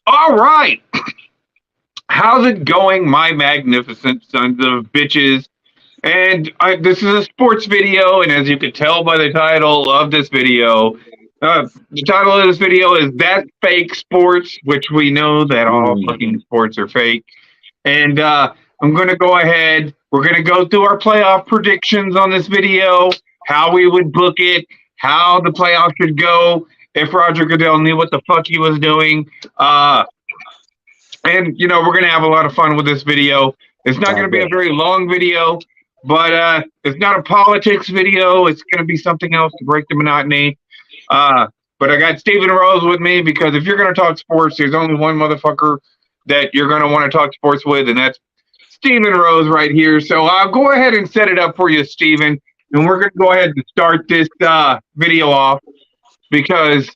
All right. How's it going, my magnificent sons of bitches? This is a sports video, and as you can tell by the title of this video, the title of this video is That Fake Sports, which we know that all fucking sports are fake. And I'm going to go ahead. We're going to go through our playoff predictions on this video, how we would book it, how the playoffs should go, if Roger Goodell knew what the fuck he was doing. We're going to have a lot of fun with this video. It's not going to be a very long video, but it's not a politics video. It's going to be something else to break the monotony. But I got Stephen Rose with me because if you're going to talk sports, there's only one motherfucker that you're going to want to talk sports with, and that's Stephen Rose right here. So I'll go ahead and set it up for you, Stephen, and we're going to go ahead and start this video off because,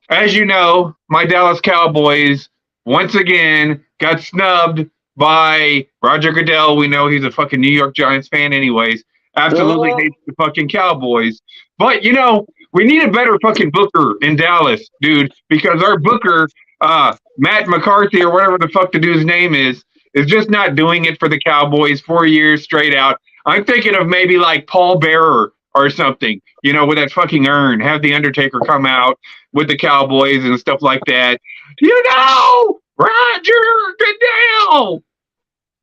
as you know, my Dallas Cowboys once again got snubbed by Roger Goodell. We know he's a fucking New York Giants fan anyways. Absolutely hates the fucking Cowboys. But, we need a better fucking booker in Dallas, dude, because our booker, Matt McCarthy or whatever the fuck the dude's name is just not doing it for the Cowboys 4 years straight out. I'm thinking of maybe like Paul Bearer or something, with that fucking urn. Have the Undertaker come out with the Cowboys and stuff like that. Roger Goodell,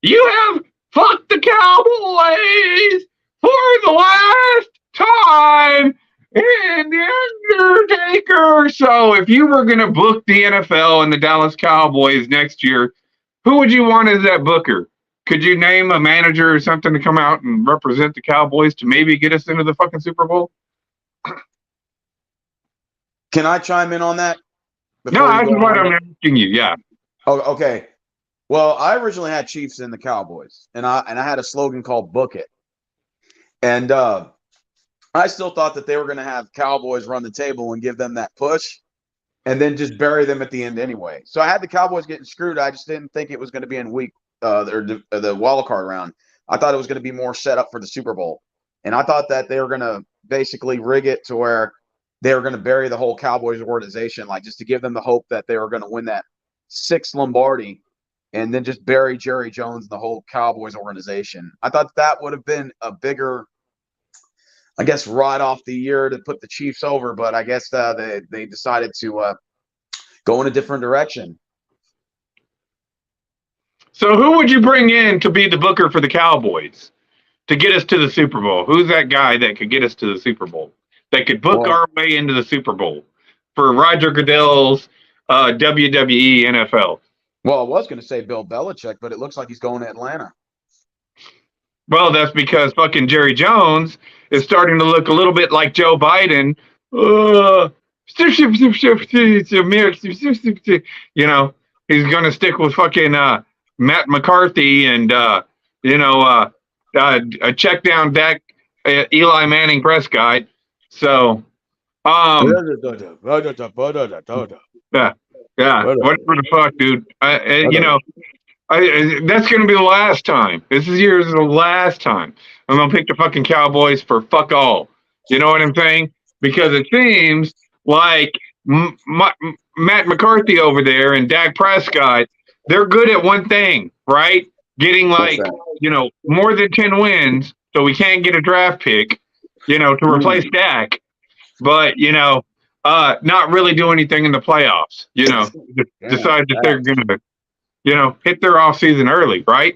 you have fucked the Cowboys for the last time in the Undertaker. So if you were going to book the NFL and the Dallas Cowboys next year, who would you want as that booker? Could you name a manager or something to come out and represent the Cowboys to maybe get us into the fucking Super Bowl? Can I chime in on that? No, that's what I'm asking you. Yeah. Oh, okay. Well, I originally had Chiefs in the Cowboys, and I had a slogan called "Book It," and I still thought that they were going to have Cowboys run the table and give them that push, and then just bury them at the end anyway. So I had the Cowboys getting screwed. I just didn't think it was going to be in week the wild card round. I thought it was going to be more set up for the Super Bowl, and I thought that they were going to basically rig it to where they were going to bury the whole Cowboys organization, like just to give them the hope that they were going to win that 6th Lombardi, and then just bury Jerry Jones and the whole Cowboys organization. I thought that would have been a bigger, I guess, ride off the year to put the Chiefs over, but I guess they decided to go in a different direction. So who would you bring in to be the booker for the Cowboys to get us to the Super Bowl? Who's that guy that could get us to the Super Bowl, that could book our way into the Super Bowl for Roger Goodell's WWE NFL? Well, I was going to say Bill Belichick, but it looks like he's going to Atlanta. Well, that's because fucking Jerry Jones is starting to look a little bit like Joe Biden. He's going to stick with fucking Matt McCarthy and, check down Dak, Eli Manning Prescott. So, yeah, whatever the fuck, dude. That's going to be the last time. This year is the last time I'm going to pick the fucking Cowboys for fuck all. You know what I'm saying? Because it seems like Matt McCarthy over there and Dak Prescott, they're good at one thing, right? Getting more than 10 wins, so we can't get a draft pick, to replace Dak. But, not really do anything in the playoffs, decide that they're going to, hit their off season early, right?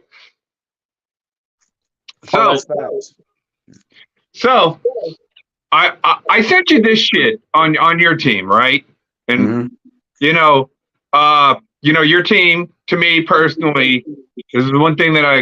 So I sent you this shit on your team, right? And your team, to me personally, this is one thing that I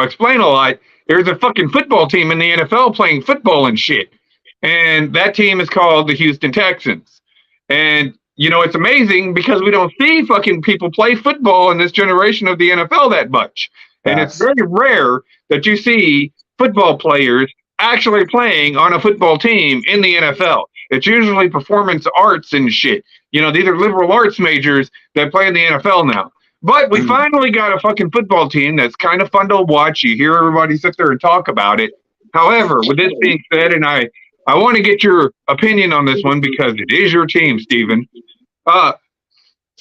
explain a lot. There's a fucking football team in the NFL playing football and shit, and that team is called the Houston Texans. And it's amazing because we don't see fucking people play football in this generation of the NFL that much. And it's very rare that you see football players actually playing on a football team in the NFL. It's usually performance arts and shit. These are liberal arts majors that play in the NFL now. But we finally got a fucking football team that's kind of fun to watch. You hear everybody sit there and talk about it. However, with this being said, and I want to get your opinion on this one because it is your team, Stephen.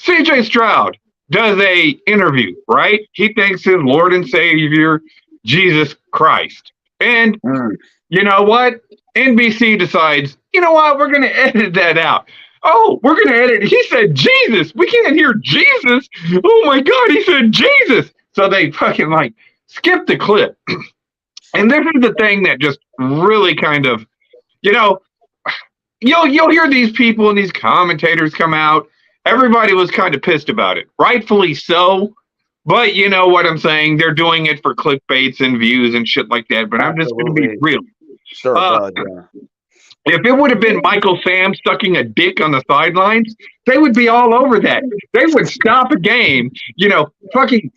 CJ Stroud does a interview, right? He thanks his Lord and Savior, Jesus Christ. And you know what? NBC decides, you know what? We're going to edit that out. Oh, we're going to edit. He said Jesus. We can't hear Jesus. Oh my God, he said Jesus. So they fucking like skip the clip. And this is the thing that just really kind of, you know, you'll hear these people and these commentators come out. Everybody was kind of pissed about it, rightfully so. But you know what I'm saying? They're doing it for clickbaits and views and shit like that. But I'm just going to be real. Sure, If it would have been Michael Sam sucking a dick on the sidelines, they would be all over that. They would stop a game. You know, fucking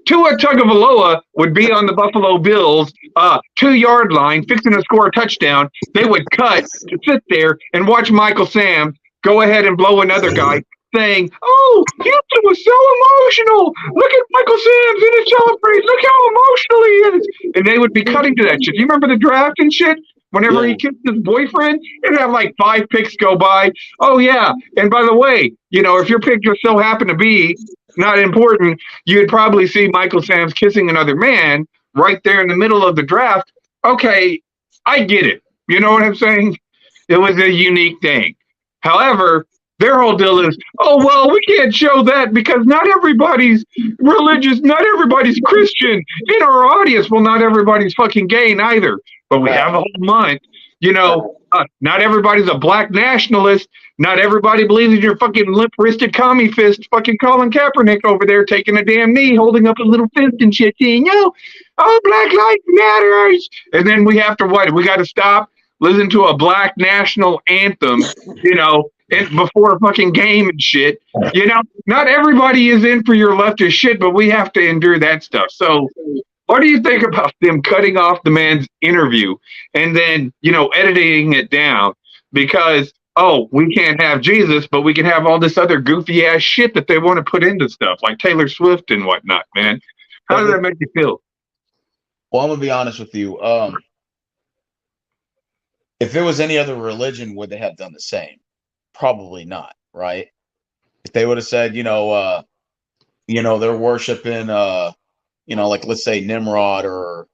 Tua Tagovailoa would be on the Buffalo Bills 2-yard line, fixing to score a touchdown. They would cut to sit there and watch Michael Sam go ahead and blow another guy, saying, "Oh, Houston was so emotional. Look at Michael Sam's in his celebration. Look how emotional he is." And they would be cutting to that shit. You remember the draft and shit? Whenever he kissed his boyfriend, it'd have like 5 picks go by. Oh, yeah. And by the way, you know, if your pick just so happened to be not important, you'd probably see Michael Sam's kissing another man right there in the middle of the draft. Okay, I get it. You know what I'm saying? It was a unique thing. However, their whole deal is, oh, well, we can't show that because not everybody's religious, not everybody's Christian in our audience. Well, not everybody's fucking gay neither. But we have a whole month. You know, not everybody's a black nationalist. Not everybody believes in your fucking limp-wristed commie fist fucking Colin Kaepernick over there taking a damn knee, holding up a little fist and shit, saying, yo, oh, Black Lives Matters. And then we have to what? We got to stop, listen to a black national anthem, you know, before a fucking game and shit. You know, not everybody is in for your leftist shit, but we have to endure that stuff. So what do you think about them cutting off the man's interview and then, you know, editing it down because, oh, we can't have Jesus, but we can have all this other goofy ass shit that they want to put into stuff like Taylor Swift and whatnot, man? How does that make you feel? Well, I'm going to be honest with you. If it was any other religion, would they have done the same? Probably not, right? If they would have said, they're worshiping, like let's say Nimrod or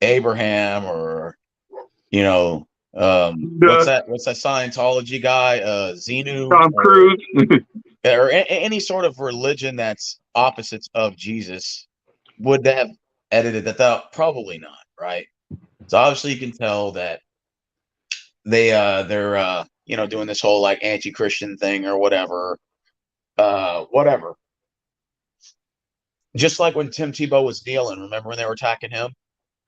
Abraham or, what's that Scientology guy, Xenu, Tom Cruise, or any sort of religion that's opposites of Jesus, would they have edited that out? Probably not, right? So obviously you can tell that they're doing this whole like anti-Christian thing or whatever. Just like when Tim Tebow was kneeling, remember when they were attacking him?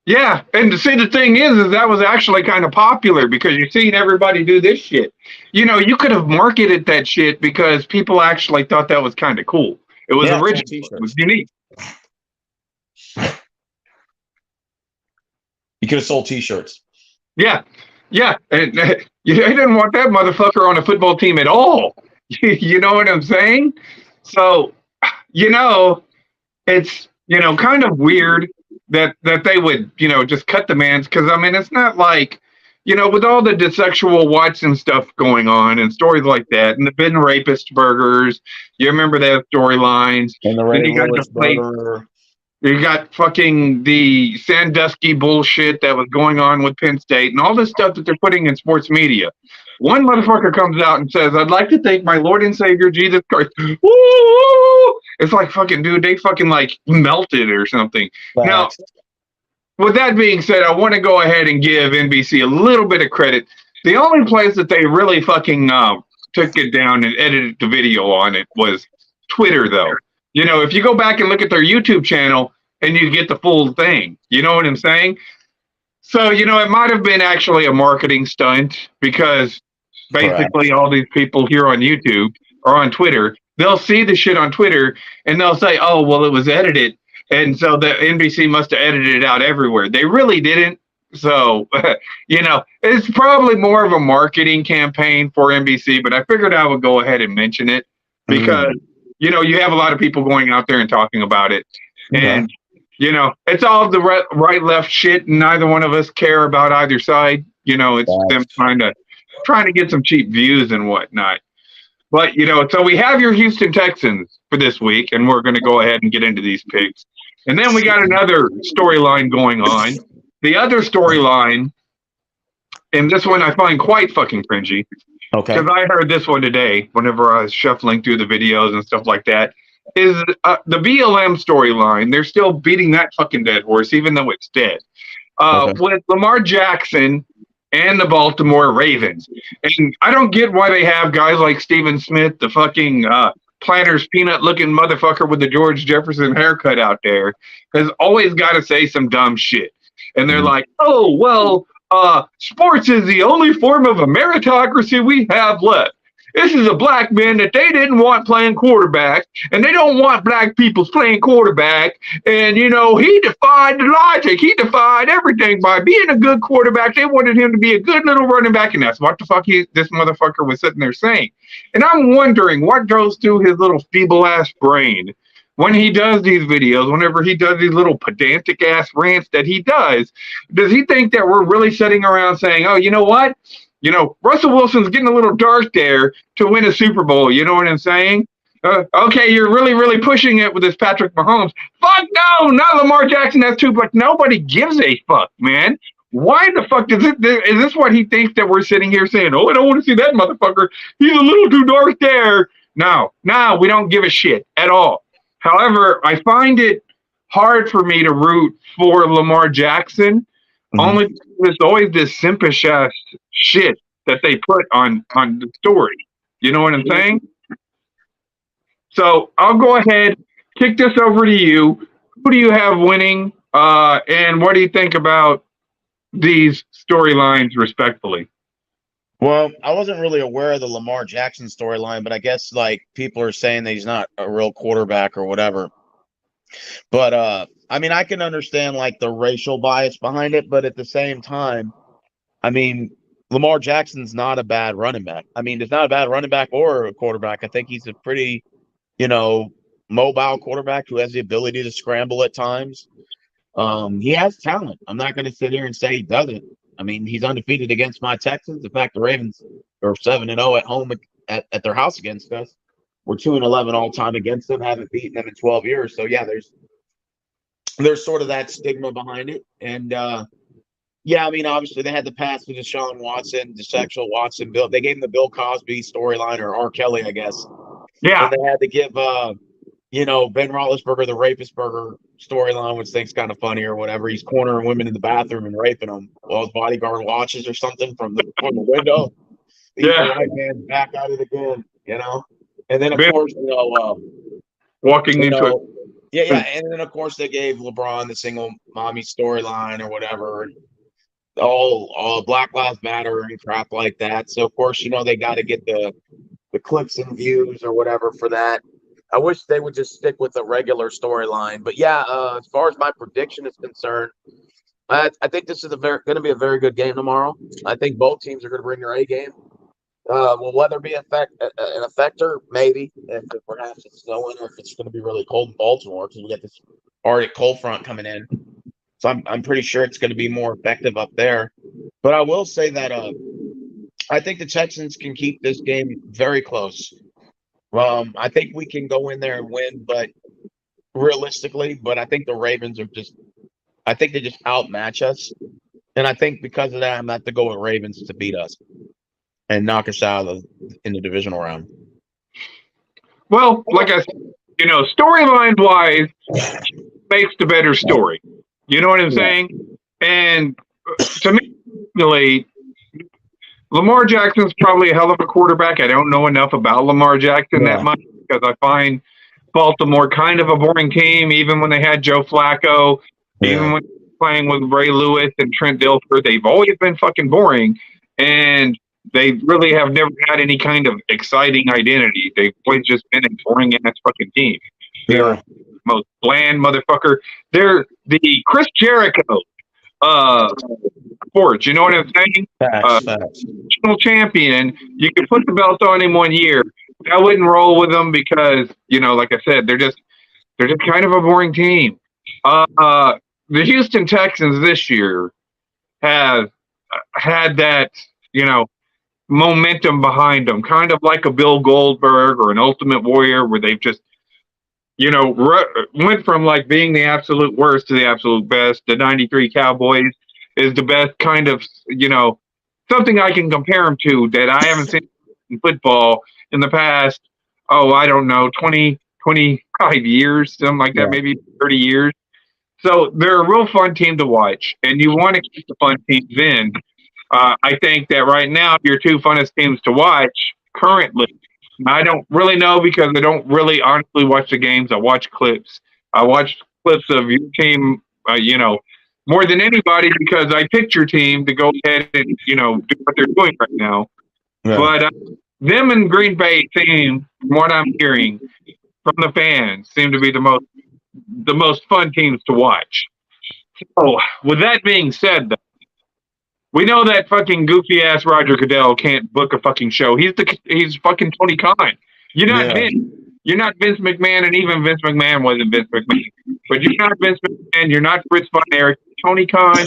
Yeah, and to see the thing is that was actually kind of popular because you're seeing everybody do this shit. You know, you could have marketed that shit because people actually thought that was kind of cool. It was original. It was unique. You could have sold T-shirts. Yeah, and you didn't want that motherfucker on a football team at all. You know what I'm saying? So, it's kind of weird that they would just cut the man's, because I mean it's not like with all the sexual Watson stuff going on and stories like that and the Ben Rapist burgers, you remember that storylines, and the Ray Lewis burger. You got fucking the Sandusky bullshit that was going on with Penn State and all this stuff that they're putting in sports media. One motherfucker comes out and says, "I'd like to thank my Lord and Savior Jesus Christ." Woo! It's like, fucking dude, they fucking like melted or something. Right. Now, with that being said, I want to go ahead and give NBC a little bit of credit. The only place that they really fucking took it down and edited the video on it was Twitter, though. If you go back and look at their YouTube channel and you get the full thing, you know what I'm saying? So, it might have been actually a marketing stunt because basically all these people here on YouTube or on Twitter, they'll see the shit on Twitter and they'll say, oh, well, it was edited. And so the NBC must have edited it out everywhere. They really didn't. So, it's probably more of a marketing campaign for NBC, but I figured I would go ahead and mention it because, you have a lot of people going out there and talking about it. And, it's all the right, left shit. And neither one of us care about either side. It's them trying to get some cheap views and whatnot. But, so we have your Houston Texans for this week, and we're going to go ahead and get into these picks. And then we got another storyline going on. The other storyline, and this one I find quite fucking cringy. Okay. Because I heard this one today whenever I was shuffling through the videos and stuff like that, is the BLM storyline. They're still beating that fucking dead horse, even though it's dead. With Lamar Jackson and the Baltimore Ravens. And I don't get why they have guys like Steven Smith, the fucking Planters peanut-looking motherfucker with the George Jefferson haircut out there, has always got to say some dumb shit. And they're like, oh, well, sports is the only form of a meritocracy we have left. This is a black man that they didn't want playing quarterback, and they don't want black people playing quarterback. And, he defied the logic. He defied everything by being a good quarterback. They wanted him to be a good little running back, and that's what the fuck this motherfucker was sitting there saying. And I'm wondering what goes through his little feeble-ass brain when he does these videos, whenever he does these little pedantic-ass rants that he does he think that we're really sitting around saying, oh, you know what? Russell Wilson's getting a little dark there to win a Super Bowl. You know what I'm saying? Okay, you're really, really pushing it with this Patrick Mahomes. Fuck no, not Lamar Jackson. That's too like nobody gives a fuck, man. Why the fuck is this what he thinks that we're sitting here saying? Oh, I don't want to see that motherfucker. He's a little too dark there. No, we don't give a shit at all. However, I find it hard for me to root for Lamar Jackson. Only because there's always this simpish ass shit that they put on the story. You know what I'm saying? So I'll go ahead, kick this over to you. Who do you have winning? And what do you think about these storylines, respectfully? Well, I wasn't really aware of the Lamar Jackson storyline, but I guess people are saying that he's not a real quarterback or whatever. But I can understand the racial bias behind it, but at the same time, Lamar Jackson's not a bad running back. He's not a bad running back or a quarterback. I think he's a pretty, mobile quarterback who has the ability to scramble at times. He has talent. I'm not going to sit here and say he doesn't. He's undefeated against my Texans. In fact, the Ravens are 7-0 at home at their house against us. We're 2-11 all time against them. Haven't beaten them in 12 years. So yeah, there's sort of that stigma behind it. And obviously they had the pass to Deshaun Watson, the sexual Watson bill. They gave him the Bill Cosby storyline, or R. Kelly, I guess. Yeah. And they had to give Ben Roethlisberger the rapist burger storyline, which thing's kind of funny or whatever. He's cornering women in the bathroom and raping them while his bodyguard watches or something from the window. Yeah. Right hand back at it again, And then of course, walking into it. Yeah. And then of course they gave LeBron the single mommy storyline or whatever. All Black Lives Matter and crap like that. So of course, they got to get the clicks and views or whatever for that. I wish they would just stick with the regular storyline. But yeah, as far as my prediction is concerned, I think this is going to be a very good game tomorrow. I think both teams are going to bring their A game. Will weather be an effector? Maybe. If perhaps it's snowing, or if it's going to be really cold in Baltimore, because we got this Arctic cold front coming in. So I'm pretty sure it's going to be more effective up there. But I will say that I think the Texans can keep this game very close. I think we can go in there and win, but realistically, I think the Ravens they just outmatch us. And I think because of that, I'm going to have to go with Ravens to beat us and knock us out in the divisional round. Well, like I said, storyline wise, makes the better story. You know what I'm saying? And to me, really, Lamar Jackson's probably a hell of a quarterback. I don't know enough about Lamar Jackson that much because I find Baltimore kind of a boring team, even when they had Joe Flacco, even when playing with Ray Lewis and Trent Dilfer. They've always been fucking boring, and they really have never had any kind of exciting identity. They've always just been a boring-ass fucking team. They're the most bland motherfucker. They're the Chris Jericho sports. You know what I'm saying? National champion. You could put the belt on him 1 year. I wouldn't roll with them because, like I said, they're just kind of a boring team. The Houston Texans this year have had that, momentum behind them, kind of like a Bill Goldberg or an Ultimate Warrior, where they've just, went from like being the absolute worst to the absolute best. The 93 Cowboys is the best kind of, something I can compare them to that I haven't seen in football in the past, I don't know, 20, 25 years, something like that, maybe 30 years. So they're a real fun team to watch, and you want to keep the fun teams in. I think that right now, your two funnest teams to watch currently, I don't really know because I don't really honestly watch the games. I watch clips. I watch clips of your team, more than anybody because I picked your team to go ahead and, do what they're doing right now. Yeah. But them and Green Bay team, from what I'm hearing from the fans, seem to be the most fun teams to watch. So, with that being said, though, we know that fucking goofy ass Roger Goodell can't book a fucking show. He's fucking Tony Khan. You're not Vince McMahon, and even Vince McMahon wasn't Vince McMahon. But you're not Vince McMahon. You're not Fritz von Erich. Tony Khan,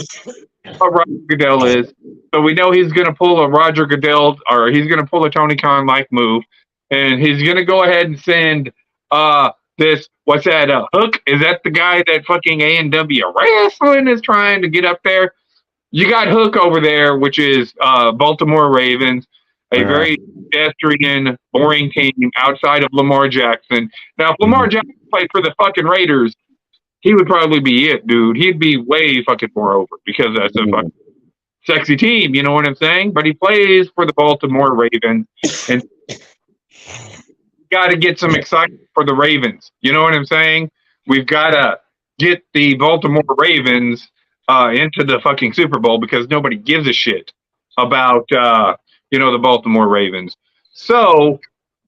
what Roger Goodell is. So we know he's going to pull a Roger Goodell, or he's going to pull a Tony Khan like move, and he's going to go ahead and send this. What's that? Hook? Is that the guy that fucking A&W Wrestling is trying to get up there? You got Hook over there, which is Baltimore Ravens, a very pedestrian, boring team outside of Lamar Jackson. Now, if Lamar Jackson played for the fucking Raiders, he would probably be it, dude. He'd be way fucking more over because that's a fucking sexy team, you know what I'm saying? But he plays for the Baltimore Ravens, and got to get some excitement for the Ravens. You know what I'm saying? We've got to get the Baltimore Ravens into the fucking Super Bowl because nobody gives a shit about, the Baltimore Ravens. So,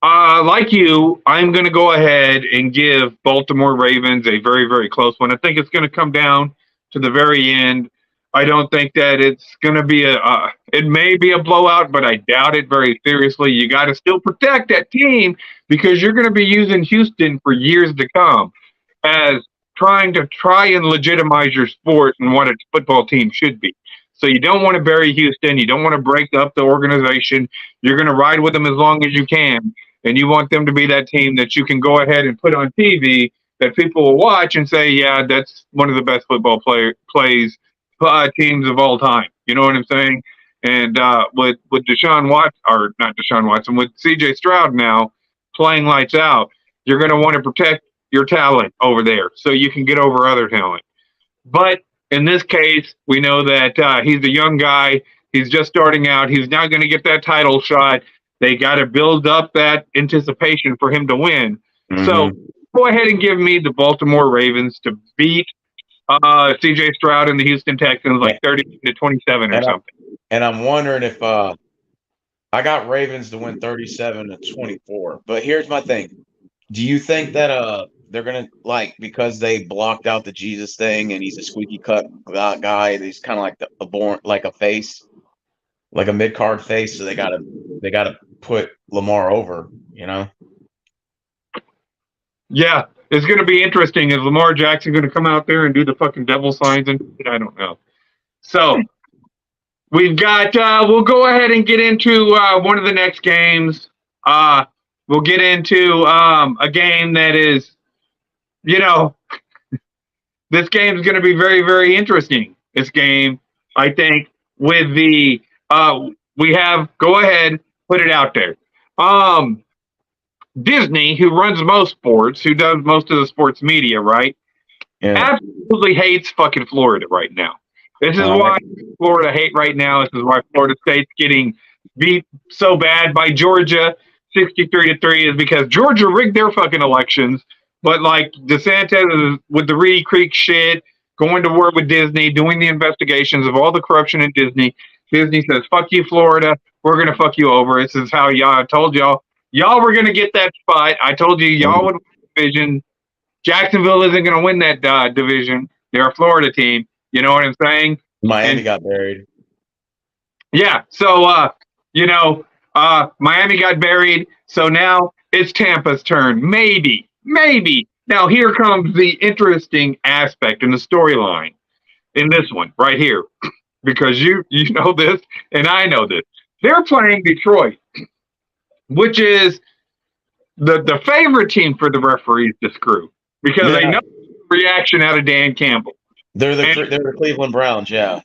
like you, I'm going to go ahead and give Baltimore Ravens a very, very close one. I think it's going to come down to the very end. I don't think that it's going to be it may be a blowout, but I doubt it very seriously. You got to still protect that team because you're going to be using Houston for years to come as trying and legitimize your sport and what a football team should be. So you don't want to bury Houston. You don't want to break up the organization. You're going to ride with them as long as you can. And you want them to be that team that you can go ahead and put on TV that people will watch and say, yeah, that's one of the best football teams of all time. You know what I'm saying? And with Deshaun Watson, or not Deshaun Watson, with CJ Stroud now playing lights out, you're going to want to protect your talent over there so you can get over other talent. But in this case, we know that he's a young guy. He's just starting out. He's not going to get that title shot. They got to build up that anticipation for him to win. Mm-hmm. So go ahead and give me the Baltimore Ravens to beat CJ Stroud and the Houston Texans like 30-27 or something. And I'm wondering if I got Ravens to win 37-24. But here's my thing. Do you think that they're gonna because they blocked out the Jesus thing and he's a squeaky cut guy, he's kind of like a face, like a mid-card face, so they gotta put Lamar over, Yeah, it's gonna be interesting. Is Lamar Jackson gonna come out there and do the fucking devil signs and I don't know. So we've got we'll go ahead and get into one of the next games. We'll get into a game that is, this game is going to be very, very interesting. This game, I think, with the go ahead, put it out there. Disney, who runs most sports, who does most of the sports media, right? Yeah. Absolutely hates fucking Florida right now. This is why Florida hate right now. This is why Florida State's getting beat so bad by Georgia. 63-3 is because Georgia rigged their fucking elections, but DeSantis is with the Reedy Creek shit, going to war with Disney, doing the investigations of all the corruption in Disney. Disney says, fuck you, Florida. We're going to fuck you over. This is how I told y'all were going to get that spot. I told you y'all would win the division. Jacksonville isn't going to win that division. They're a Florida team. You know what I'm saying? Miami got buried. Yeah. So, Miami got buried, so now it's Tampa's turn. Maybe. Now here comes the interesting aspect in the storyline in this one right here, because you know this and I know this. They're playing Detroit, which is the favorite team for the referees to screw because they know the reaction out of Dan Campbell. They're the Cleveland Browns, yeah.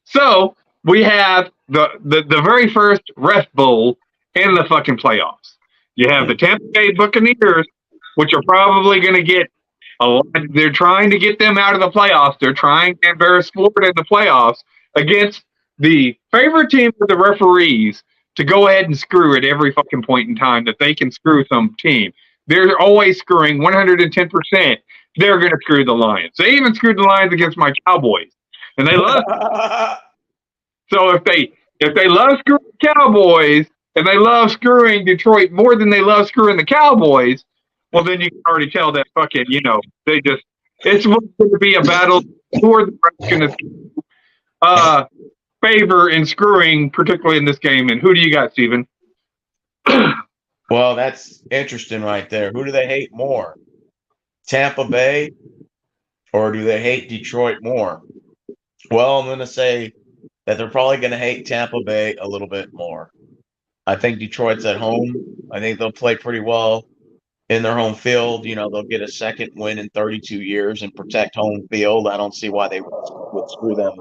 So we have the very first ref bowl in the fucking playoffs. You have the Tampa Bay Buccaneers, which are probably going to get a lot. They're trying to get them out of the playoffs. They're trying to embarrass Florida in the playoffs against the favorite team for the referees to go ahead and screw at every fucking point in time that they can screw some team. They're always screwing 110%. They're going to screw the Lions. They even screwed the Lions against my Cowboys, and they love. So if they love screwing Cowboys and they love screwing Detroit more than they love screwing the Cowboys, well then you can already tell that fucking it's going to be a battle for the going to favor in screwing, particularly in this game. And who do you got, Steven? Well, that's interesting right there. Who do they hate more? Tampa Bay, or do they hate Detroit more? Well, I'm going to say that they're probably going to hate Tampa Bay a little bit more. I think Detroit's at home. I think they'll play pretty well in their home field. They'll get a second win in 32 years and protect home field. I don't see why they would screw them.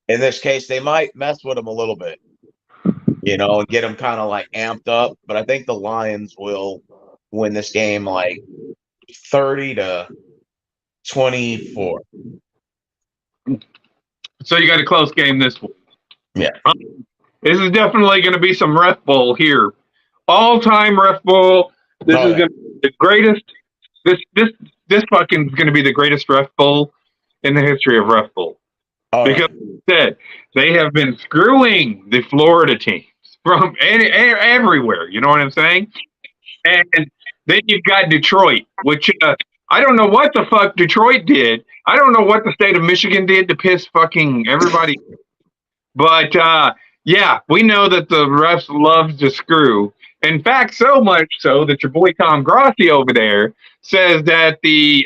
In this case, they might mess with them a little bit, and get them kind of like amped up. But I think the Lions will win this game like 30-24. So you got a close game this week. Yeah. This is definitely going to be some ref bowl here. All-time ref bowl. This is going to be the greatest. This fucking is going to be the greatest ref bowl in the history of ref bowl. Because they have been screwing the Florida teams from everywhere. You know what I'm saying? And then you've got Detroit, which I don't know what the fuck Detroit did. I don't know what the state of Michigan did to piss fucking everybody. But yeah, we know that the refs love to screw. In fact, so much so that your boy Tom Grossi over there says that the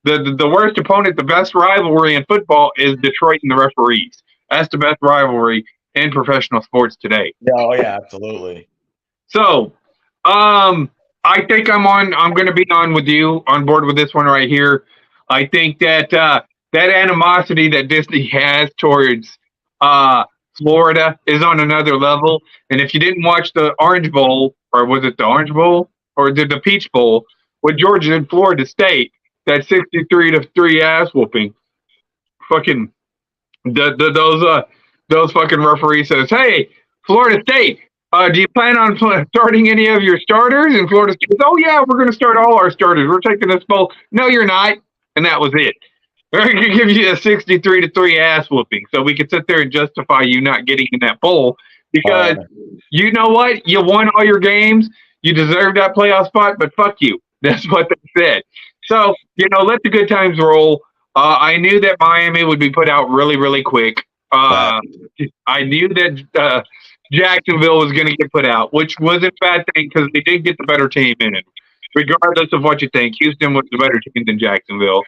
worst opponent, the best rivalry in football is Detroit and the referees. That's the best rivalry in professional sports today. Oh yeah, absolutely. So, I think I'm going to be on board with this one right here. I think that that animosity that Disney has towards Florida is on another level. And if you didn't watch the Orange Bowl, or was it the Orange Bowl, or the Peach Bowl with Georgia and Florida State, that 63-3 ass whooping, fucking those fucking referees says, "Hey, Florida State, do you plan on starting any of your starters?" And Florida State says, "Oh yeah, we're going to start all our starters. We're taking this bowl." No, you're not. And that was it. We're going to give you a 63-3 ass whooping, so we could sit there and justify you not getting in that bowl because you know what? You won all your games. You deserve that playoff spot, but fuck you. That's what they said. So, let the good times roll. I knew that Miami would be put out really, really quick. I knew that Jacksonville was going to get put out, which wasn't a bad thing because they did get the better team in it. Regardless of what you think, Houston was the better team than Jacksonville.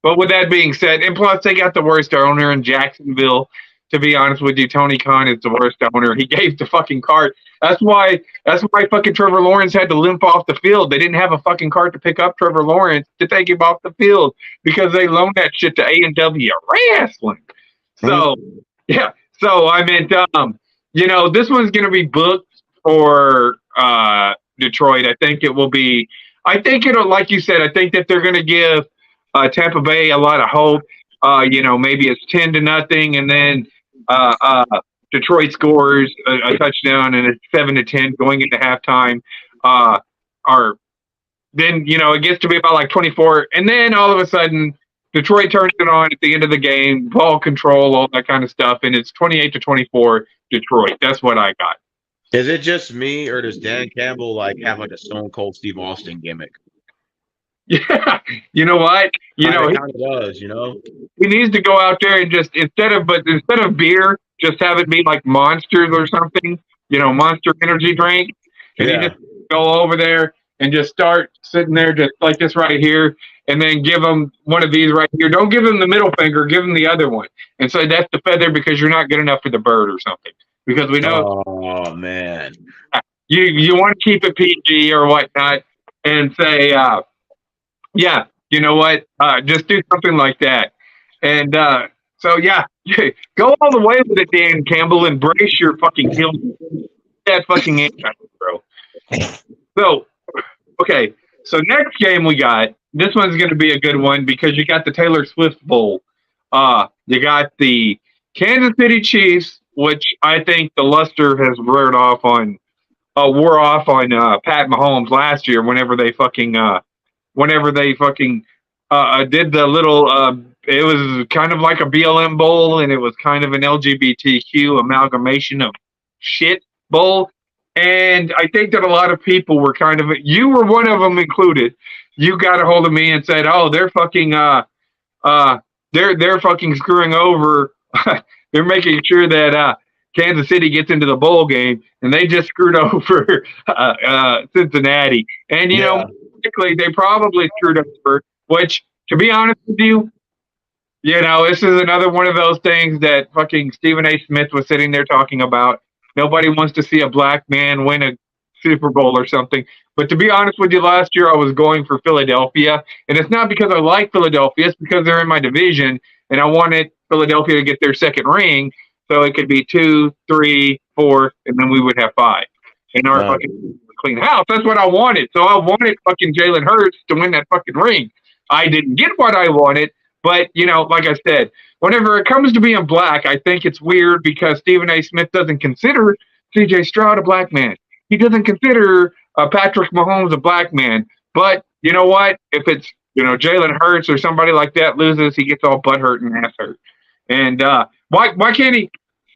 But with that being said, and plus they got the worst owner in Jacksonville. To be honest with you, Tony Khan is the worst owner. He gave the fucking cart. That's why fucking Trevor Lawrence had to limp off the field. They didn't have a fucking cart to pick up Trevor Lawrence to take him off the field because they loaned that shit to A&W Wrestling. So, yeah. So, I meant, this one's going to be booked for Detroit. I think it'll, like you said, I think that they're going to give Tampa Bay a lot of hope. Maybe it's 10-0, and then Detroit scores a touchdown, and it's 7-10 going into halftime. Then it gets to be about like 24, and then all of a sudden Detroit turns it on at the end of the game, ball control, all that kind of stuff, and it's 28-24 Detroit. That's what I got. Is it just me, or does Dan Campbell have like a Stone Cold Steve Austin gimmick? Yeah, you know what? He does. He needs to go out there and just instead of beer, just have it be like Monsters or something. Monster energy drink, and he just go over there and just start sitting there just like this right here, and then give him one of these right here. Don't give him the middle finger, give him the other one, and say that's the feather because you're not good enough for the bird or something. because we know Oh man. you want to keep it PG or whatnot, and say, yeah, you know what, just do something like that, and so yeah, go all the way with it, Dan Campbell. Embrace your fucking guilt. That fucking anti, bro. So okay, so next game we got. This one's going to be a good one because you got the Taylor Swift Bowl. You got the Kansas City Chiefs, which I think the luster has wore off on Pat Mahomes last year. Whenever they fucking did the little. It was kind of like a BLM bowl, and it was kind of an LGBTQ amalgamation of shit bowl. And I think that a lot of people were kind of, you were one of them included. You got a hold of me and said, "Oh, they're fucking they're fucking screwing over. They're making sure that Kansas City gets into the bowl game, and they just screwed over Cincinnati." And you know, basically, they probably screwed over. Which, to be honest with you, you know, this is another one of those things that fucking Stephen A. Smith was sitting there talking about. Nobody wants to see a black man win a Super Bowl or something. But to be honest with you, last year I was going for Philadelphia. And it's not because I like Philadelphia. It's because they're in my division. And I wanted Philadelphia to get their second ring. So it could be 2, 3, 4, and then we would have 5. In our fucking clean house. That's what I wanted. So I wanted fucking Jalen Hurts to win that fucking ring. I didn't get what I wanted. But, you know, like I said, whenever it comes to being black, I think it's weird because Stephen A. Smith doesn't consider C.J. Stroud a black man. He doesn't consider Patrick Mahomes a black man. But you know what? If it's, you know, Jalen Hurts or somebody like that loses, he gets all butthurt and ass hurt. And why can't he?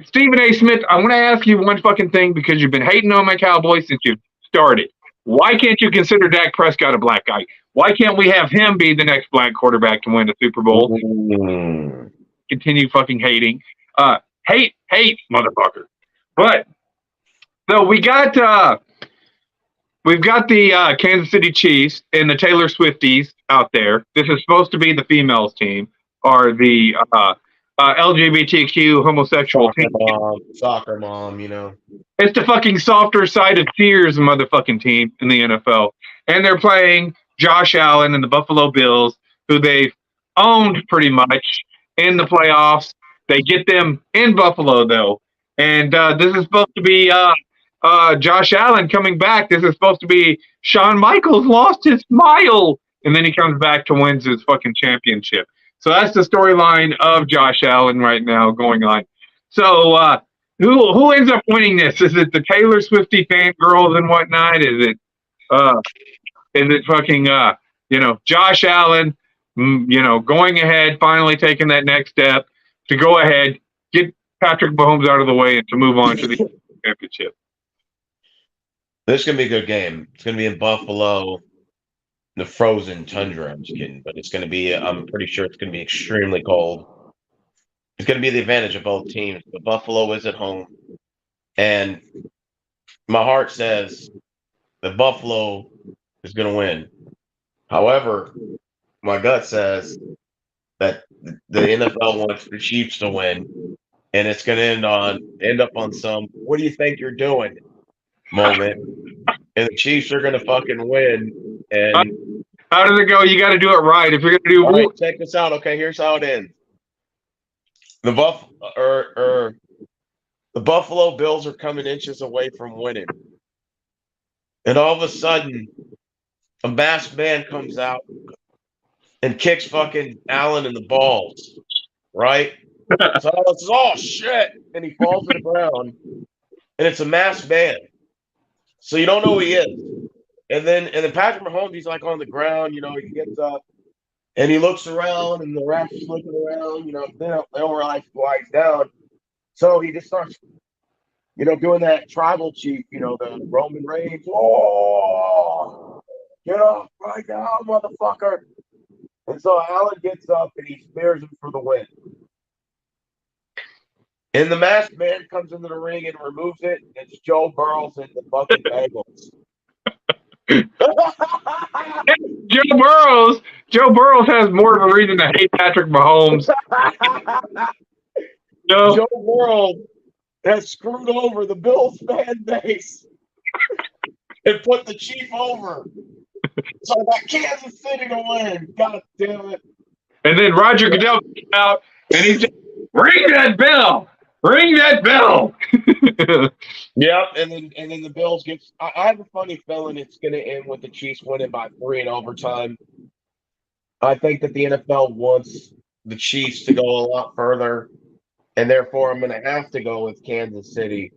Stephen A. Smith, I want to ask you one fucking thing because you've been hating on my Cowboys since you started. Why can't you consider Dak Prescott a black guy? Why can't we have him be the next black quarterback to win the Super Bowl? Continue fucking hating. Hate, motherfucker. But so we've got the Kansas City Chiefs and the Taylor Swifties out there. This is supposed to be the females team or the LGBTQ homosexual team. Soccer mom, you know. It's the fucking softer side of tears motherfucking team in the NFL. And they're playing Josh Allen and the Buffalo Bills, who they've owned pretty much in the playoffs. They get them in Buffalo, though. And this is supposed to be Josh Allen coming back. This is supposed to be Shawn Michaels lost his smile. And then he comes back to win his fucking championship. So that's the storyline of Josh Allen right now going on. So who ends up winning this? Is it the Taylor Swiftie fangirls and whatnot? Is it fucking you know, Josh Allen, you know, going ahead, finally taking that next step to go ahead, get Patrick Mahomes out of the way, and to move on to the championship? This is gonna be a good game. It's gonna be in Buffalo. The frozen tundra. I'm just kidding, but it's going to be. I'm pretty sure it's going to be extremely cold. It's going to be the advantage of both teams. But Buffalo is at home, and my heart says that Buffalo is going to win. However, my gut says that the NFL wants the Chiefs to win, and it's going to end up on some "what do you think you're doing" moment, and the Chiefs are going to fucking win. And how does it go? You got to do it right. If you're going to do, all right, check this out. Okay, here's how it ends. The Buffalo Bills are coming inches away from winning, and all of a sudden, a masked man comes out and kicks fucking Allen in the balls. Right? So it's all shit, and he falls to the ground, and it's a masked man. So you don't know who he is. And then Patrick Mahomes, he's like on the ground, you know, he gets up and he looks around and the refs is looking around, you know, they don't realize why he's down. So he just starts, you know, doing that tribal chief, you know, the Roman Reigns. Oh, get off right now, motherfucker. And so Allen gets up and he spears him for the win. And the masked man comes into the ring and removes it. It's Joe Burrows and the fucking Bengals. Joe Burrows has more of a reason to hate Patrick Mahomes. Joe Burrows that screwed over the Bills fan base and put the Chief over. So I got Kansas City to win. God damn it. And then Roger Goodell came out and he's just, ring that bell. Ring that bell. Yep, and then the Bills get. I have a funny feeling it's going to end with the Chiefs winning by 3 in overtime. I think that the NFL wants the Chiefs to go a lot further, and therefore I'm going to have to go with Kansas City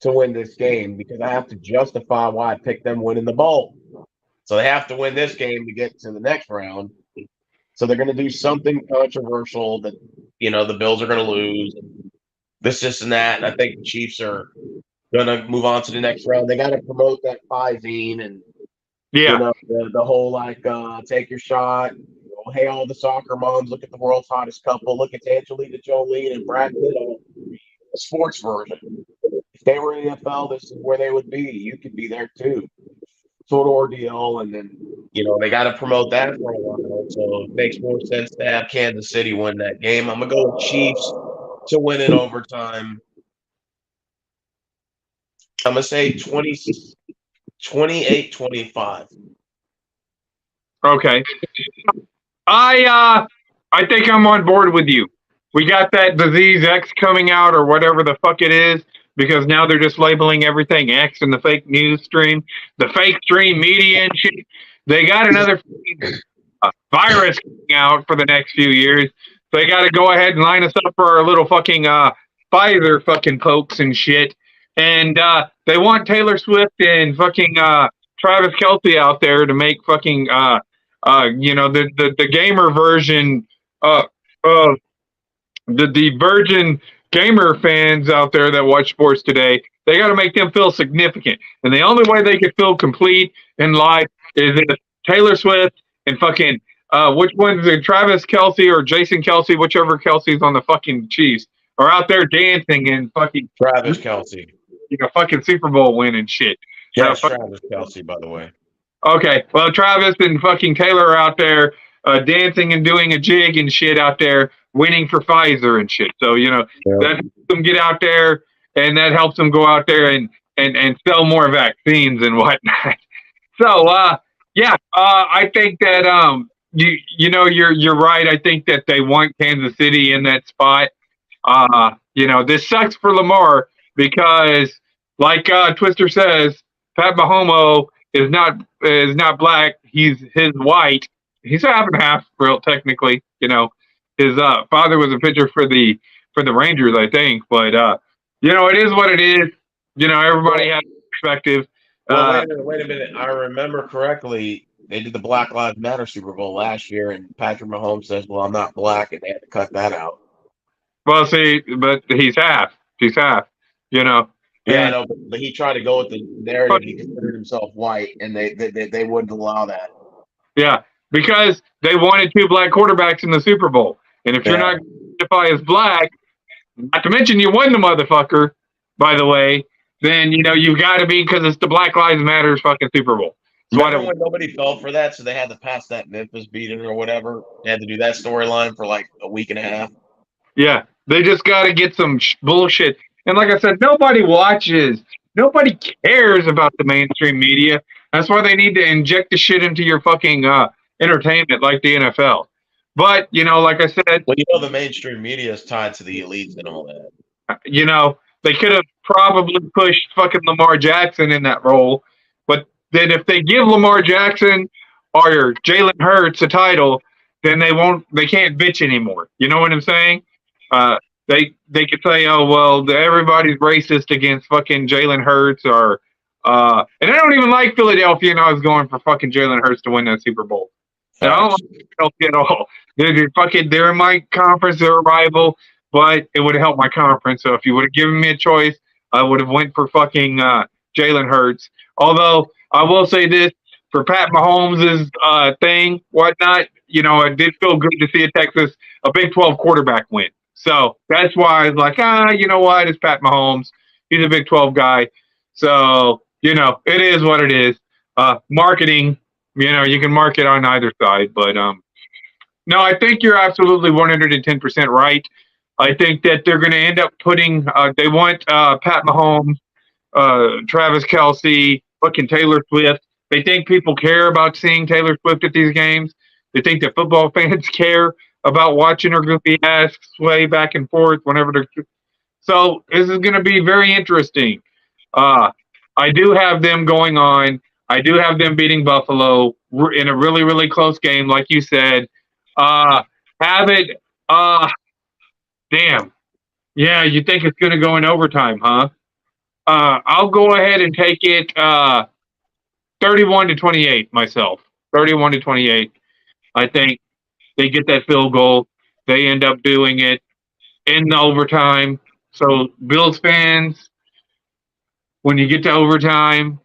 to win this game because I have to justify why I picked them winning the bowl. So they have to win this game to get to the next round. So they're going to do something controversial that the Bills are going to lose. This and that. And I think the Chiefs are going to move on to the next round. They got to promote that Visine and the whole take your shot. Hey, all the soccer moms, look at the world's hottest couple. Look at Angelina Jolie and Brad Pitt on a sports version. If they were in the NFL, this is where they would be. You could be there too. Sort of ordeal, and then they got to promote that for a while. So it makes more sense to have Kansas City win that game. I'm gonna go with Chiefs to win in overtime. I'm gonna say 28-25. Okay. I think I'm on board with you. We got that disease X coming out or whatever the fuck it is, because now they're just labeling everything X in the fake news stream, the fake stream media and shit. They got another virus coming out for the next few years. They got to go ahead and line us up for our little fucking Pfizer fucking pokes and shit. And they want Taylor Swift and fucking Travis Kelce out there to make fucking the gamer version the virgin gamer fans out there that watch sports today. They got to make them feel significant, and the only way they can feel complete in life is if Taylor Swift and fucking which one's it, Travis Kelce or Jason Kelce, whichever Kelce's on the fucking Chiefs, are out there dancing and fucking Travis Kelce, fucking Super Bowl winning shit. Yes, Travis Kelce, by the way. Okay, well, Travis and fucking Taylor are out there dancing and doing a jig and shit out there, winning for Pfizer and shit. So, that helps them get out there, and that helps them go out there and sell more vaccines and whatnot. So, I think that you're right. I think that they want Kansas City in that spot. This sucks for Lamar because, like Twister says, Pat Mahomes is not black. He's white. He's half and half, real technically. His father was a pitcher for the Rangers, I think. But it is what it is. Everybody has perspective. Well, wait a minute. I remember correctly. They did the Black Lives Matter Super Bowl last year, and Patrick Mahomes says, "Well, I'm not black," and they had to cut that out. Well, see, but he's half. He's half. Yeah, I know, but he tried to go with the narrative. He considered himself white, and they wouldn't allow that. Yeah, because they wanted 2 black quarterbacks in the Super Bowl, and if you're not identified as black, not to mention you won the motherfucker, by the way, then you've got to be, because it's the Black Lives Matter fucking Super Bowl. So when nobody fell for that, so they had to pass that Memphis beating or whatever. They had to do that storyline for like a week and a half. Yeah, they just got to get some bullshit. And like I said, nobody watches. Nobody cares about the mainstream media. That's why they need to inject the shit into your fucking entertainment like the NFL. But, like I said... Well, the mainstream media is tied to the elites and all that. They could have probably pushed fucking Lamar Jackson in that role. But then if they give Lamar Jackson or Jalen Hurts a title, then they can't bitch anymore. You know what I'm saying? They could say, oh, well, everybody's racist against fucking Jalen Hurts and I don't even like Philadelphia, and I was going for fucking Jalen Hurts to win that Super Bowl. And I don't like Philadelphia at all. They're in my conference, they're a rival, but it would have helped my conference. So if you would have given me a choice, I would have went for fucking Jalen Hurts. Although I will say this, for Pat Mahomes' thing, whatnot, it did feel good to see a Big 12 quarterback win. So that's why I was like, you know what? It's Pat Mahomes. He's a Big 12 guy. So, it is what it is. Marketing, you can market on either side. But, no, I think you're absolutely 110% right. I think that they're going to end up putting. They want Pat Mahomes, Travis Kelce, fucking Taylor Swift. They think people care about seeing Taylor Swift at these games. They think that football fans care about watching her goofy ass sway back and forth whenever they're. So this is going to be very interesting. I do have them going on. I do have them beating Buffalo in a really, really close game, like you said. Have it. Damn. Yeah, you think it's going to go in overtime, huh? I'll go ahead and take it 31-28 myself. 31-28. I think they get that field goal. They end up doing it in the overtime. So, Bills fans, when you get to overtime,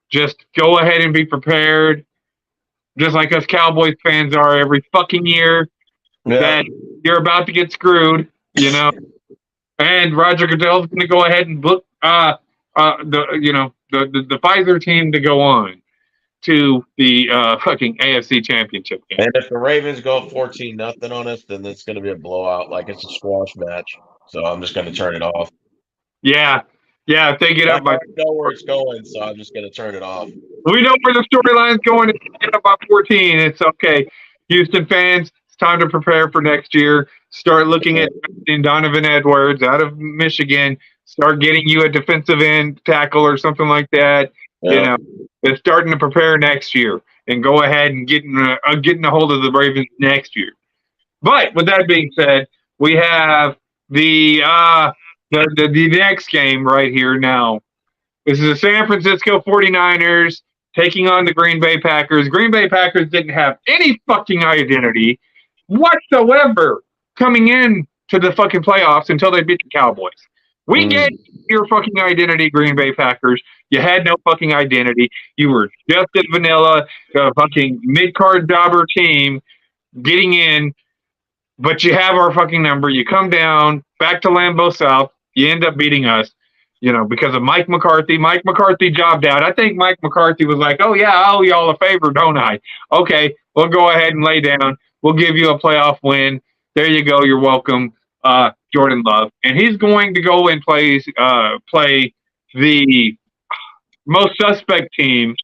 just go ahead and be prepared. Just like us Cowboys fans are every fucking year, that you're about to get screwed, you know. And Roger Goodell's going to go ahead and book the Pfizer team to go on to the fucking AFC Championship game. And if the Ravens go 14-0 on us, then it's going to be a blowout, like it's a squash match. So I'm just going to turn it off. Yeah, if they get up by, I know where it's going, so I'm just going to turn it off. we know where the storyline's going. If they get up by 14, it's okay. Houston fans, it's time to prepare for next year. Start looking at Donovan Edwards out of Michigan. Start getting you a defensive end tackle or something like that. Yeah. You know, they're starting to prepare next year and go ahead and getting a hold of the Ravens next year. But with that being said, we have the next game right here now. This is the San Francisco 49ers taking on the Green Bay Packers. Green Bay Packers didn't have any fucking identity whatsoever coming in to the fucking playoffs until they beat the Cowboys. We gave your fucking identity, Green Bay Packers. You had no fucking identity. You were just a vanilla, fucking mid-card dauber team getting in, but you have our fucking number. You come down back to Lambeau South. You end up beating us, you know, because of Mike McCarthy. Mike McCarthy jobbed out. I think Mike McCarthy was like, oh, yeah, I owe y'all a favor, don't I? Okay, we'll go ahead and lay down. We'll give you a playoff win. There you go. You're welcome, Jordan Love. And he's going to go and play the most suspect team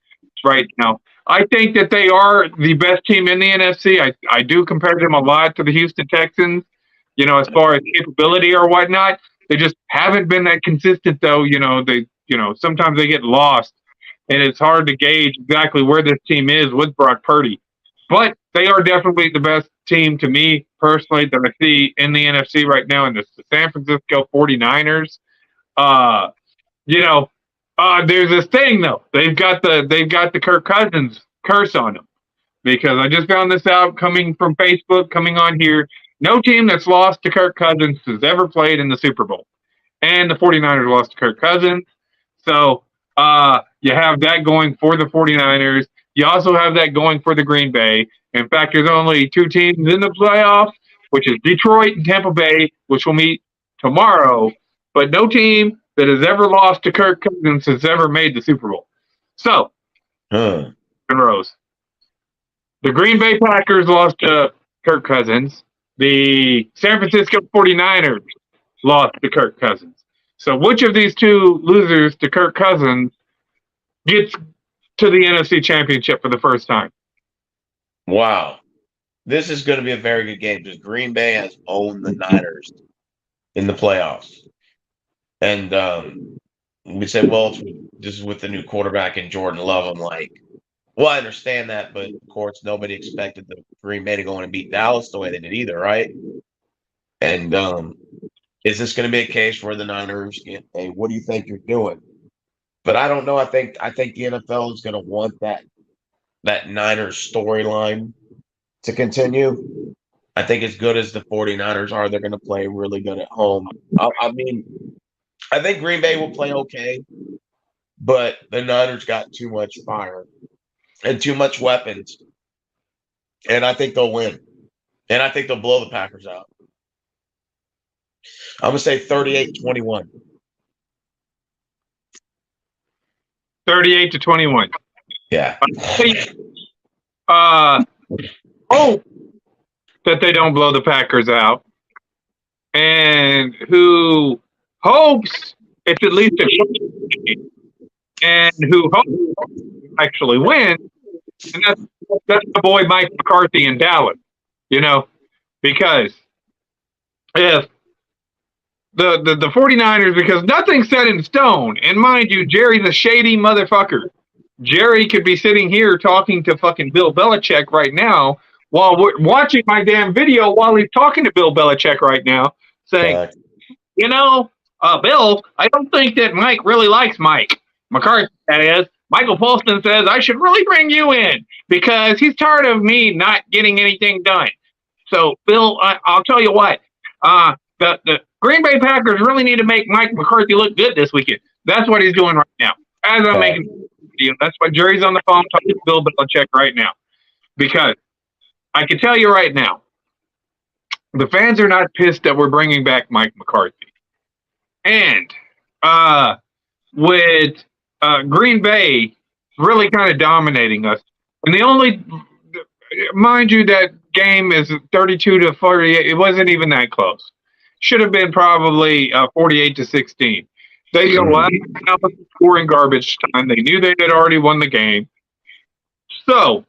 right now. I think that they are the best team in the NFC. I do compare them a lot to the Houston Texans, you know, as far as capability or whatnot. They just haven't been that consistent, though. You know, sometimes they get lost, and it's hard to gauge exactly where this team is with Brock Purdy. But they are definitely the best team to me personally that I see in the NFC right now, and it's the San Francisco 49ers. There's this thing though. They've got the Kirk Cousins curse on them, because I just found this out coming from Facebook, coming on here. No team that's lost to Kirk Cousins has ever played in the Super Bowl. And the 49ers lost to Kirk Cousins. So you have that going for the 49ers. You also have that going for the Green Bay. In fact, there's only two teams in the playoffs, which is Detroit and Tampa Bay, which will meet tomorrow. But no team that has ever lost to Kirk Cousins has ever made the Super Bowl. So, Rose. The Green Bay Packers lost to Kirk Cousins. The San Francisco 49ers lost to Kirk Cousins. So which of these two losers to Kirk Cousins gets to the NFC Championship for the first time? Wow. This is going to be a very good game because Green Bay has owned the Niners in the playoffs. And we said, well, this is with the new quarterback and Jordan Love. I'm like, well, I understand that, but of course, nobody expected the Green Bay to go in and beat Dallas the way they did either, right? And is this going to be a case where the Niners, hey, what do you think you're doing? But I don't know. I think the NFL is going to want that Niners storyline to continue. I think as good as the 49ers are, they're going to play really good at home. I think Green Bay will play okay, but the Niners got too much fire and too much weapons. And I think they'll win. And I think they'll blow the Packers out. I'm going to say 38-21. 38-21. Yeah. That they don't blow the Packers out. And fan who hopes it's at least a close game and who hopes to actually win, and that's the boy Mike McCarthy in Dallas, you know, because if the 49ers, because nothing's set in stone, and mind you, Jerry's a shady motherfucker. Jerry could be sitting here talking to fucking Bill Belichick right now while we're watching my damn video while he's talking to Bill Belichick right now, saying, you know, Bill, I don't think that Mike really likes Mike McCarthy. That is, Michael Polston says I should really bring you in because he's tired of me not getting anything done. So, Bill, I'll tell you what, the Green Bay Packers really need to make Mike McCarthy look good this weekend. That's what he's doing right now. As I'm making the video, that's why Jerry's on the phone talking to Bill Belichick right now. Because I can tell you right now, the fans are not pissed that we're bringing back Mike McCarthy. And with Green Bay really kind of dominating us, and the only, mind you, that game is 32-48. It wasn't even that close. Should have been probably 48-16. They go out scoring garbage time. They knew they had already won the game. So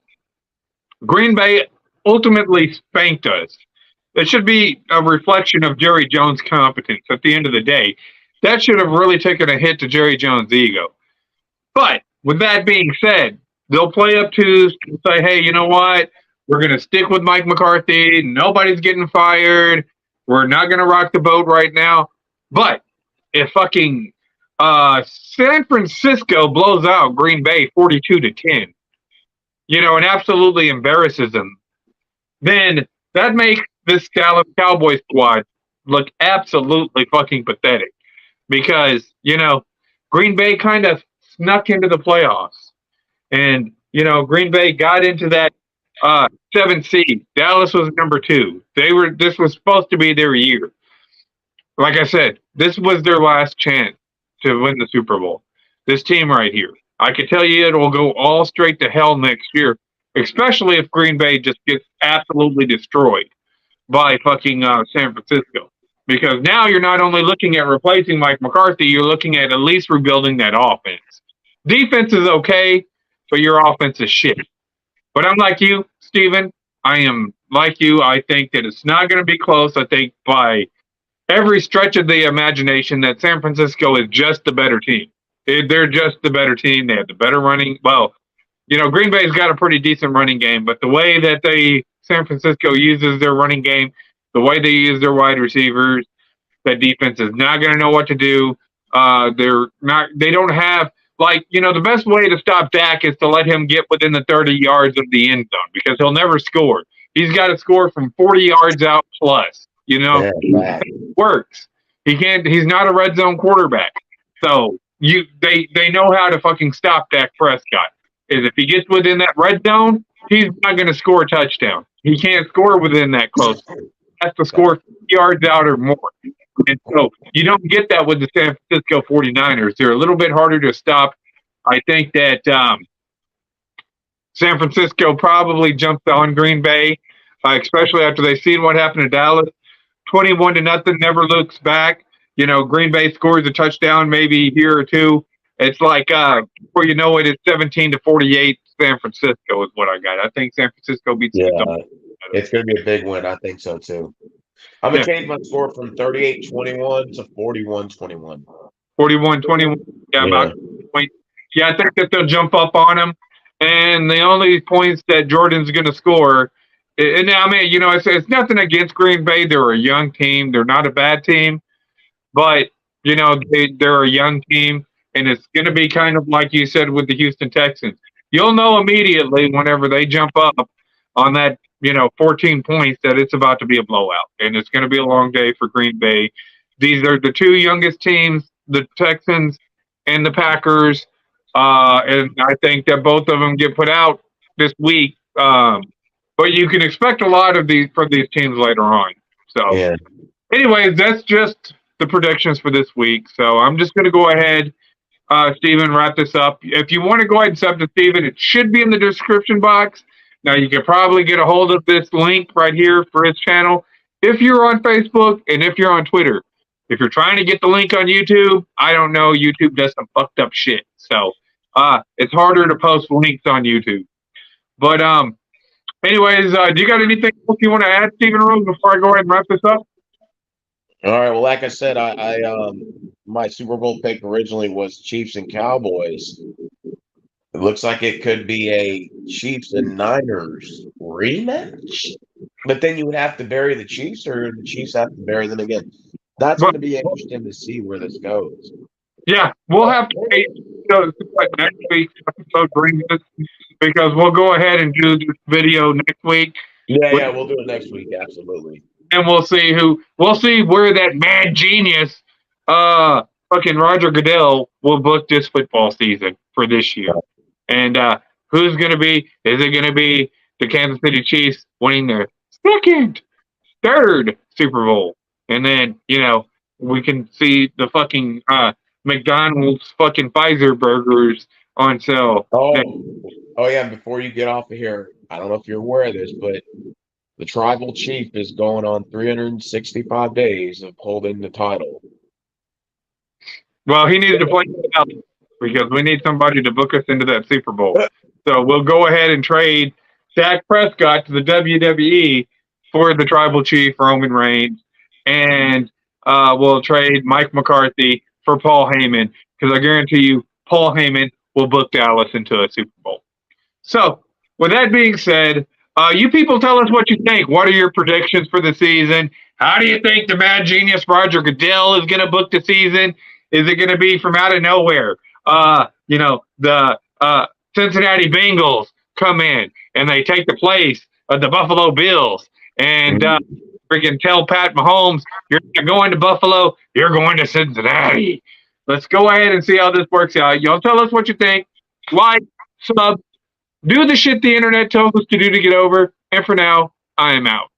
Green Bay ultimately spanked us. It should be a reflection of Jerry Jones' competence at the end of the day. That should have really taken a hit to Jerry Jones' ego. But with that being said, they'll play up to and say, hey, you know what? We're going to stick with Mike McCarthy. Nobody's getting fired. We're not going to rock the boat right now. But if fucking San Francisco blows out Green Bay 42-10, you know, and absolutely embarrasses them, then that makes this Dallas Cowboys squad look absolutely fucking pathetic. Because, you know, Green Bay kind of snuck into the playoffs. And, you know, Green Bay got into that 7th seed. Dallas was number 2. This was supposed to be their year. Like I said, this was their last chance to win the Super Bowl. This team right here. I can tell you it will go all straight to hell next year, especially if Green Bay just gets absolutely destroyed by fucking San Francisco. Because now you're not only looking at replacing Mike McCarthy, you're looking at least rebuilding that offense. Defense is okay, but your offense is shit. But I'm like you, Steven. I am like you. I think that it's not going to be close. I think by every stretch of the imagination that San Francisco is just the better team. They're just the better team. They have the better running. Well, you know, Green Bay's got a pretty decent running game, but the way that San Francisco uses their running game, the way they use their wide receivers, that defense is not going to know what to do. They don't have, like, you know, the best way to stop Dak is to let him get within the 30 yards of the end zone because he'll never score. He's got to score from 40 yards out plus, you know, it works. He's not a red zone quarterback. So they know how to fucking stop Dak Prescott. Is if he gets within that red zone, he's not going to score a touchdown. He can't score within that close. He has to score 50 yards out or more. And so you don't get that with the San Francisco 49ers. They're a little bit harder to stop. I think that San Francisco probably jumped on Green Bay, especially after they've seen what happened to Dallas. 21-0, never looks back. You know, Green Bay scores a touchdown maybe here or two. It's like, before you know it, it's 17-48 San Francisco is what I got. I think San Francisco beats the It's going to be a big win. I think so, too. I'm going to change my score from 38-21 to 41-21. 41-21. Yeah, about point. Yeah, I think that they'll jump up on them. And the only points that Jordan's going to score, and I mean, you know, it's nothing against Green Bay. They're a young team. They're not a bad team. But, you know, they're a young team. And it's going to be kind of like you said with the Houston Texans. You'll know immediately whenever they jump up on that, you know, 14 points that it's about to be a blowout. And it's going to be a long day for Green Bay. These are the two youngest teams, the Texans and the Packers. And I think that both of them get put out this week. But you can expect a lot of these from these teams later on. So, anyways, that's just the predictions for this week. So I'm just going to go ahead, Steven, wrap this up. If you want to go ahead and sub to Steven, it should be in the description box. Now, you can probably get a hold of this link right here for his channel if you're on Facebook and if you're on Twitter. If you're trying to get the link on YouTube, I don't know. YouTube does some fucked up shit. So it's harder to post links on YouTube. But anyways, do you got anything else you want to add, Stephen Rose, before I go ahead and wrap this up? All right. Well, like I said, I my Super Bowl pick originally was Chiefs and Cowboys. It looks like it could be a Chiefs and Niners rematch, but then you would have to bury the Chiefs, or the Chiefs have to bury them again. That's going to be interesting to see where this goes. Yeah, we'll have to wait until next week's episode brings us, because we'll go ahead and do this video next week. Yeah, we'll do it next week. Absolutely. And we'll see where that mad genius, fucking Roger Goodell will book this football season for this year. And who's going to be? Is it going to be the Kansas City Chiefs winning their third Super Bowl? And then, we can see the fucking McDonald's fucking Pfizer burgers on sale. Oh yeah. Before you get off of here, I don't know if you're aware of this, but the tribal chief is going on 365 days of holding the title. Well, he needs to play it out, because we need somebody to book us into that Super Bowl. So we'll go ahead and trade Dak Prescott to the WWE for the tribal chief, Roman Reigns. And we'll trade Mike McCarthy for Paul Heyman, because I guarantee you Paul Heyman will book Dallas into a Super Bowl. So, with that being said, you people tell us what you think. What are your predictions for the season? How do you think the mad genius Roger Goodell is going to book the season? Is it going to be from out of nowhere? The Cincinnati Bengals come in and they take the place of the Buffalo Bills and freaking tell Pat Mahomes, you're not going to Buffalo, you're going to Cincinnati. Let's go ahead and see how this works out. Y'all tell us what you think. Like, sub, do the shit the internet tells us to do to get over. And for now, I am out.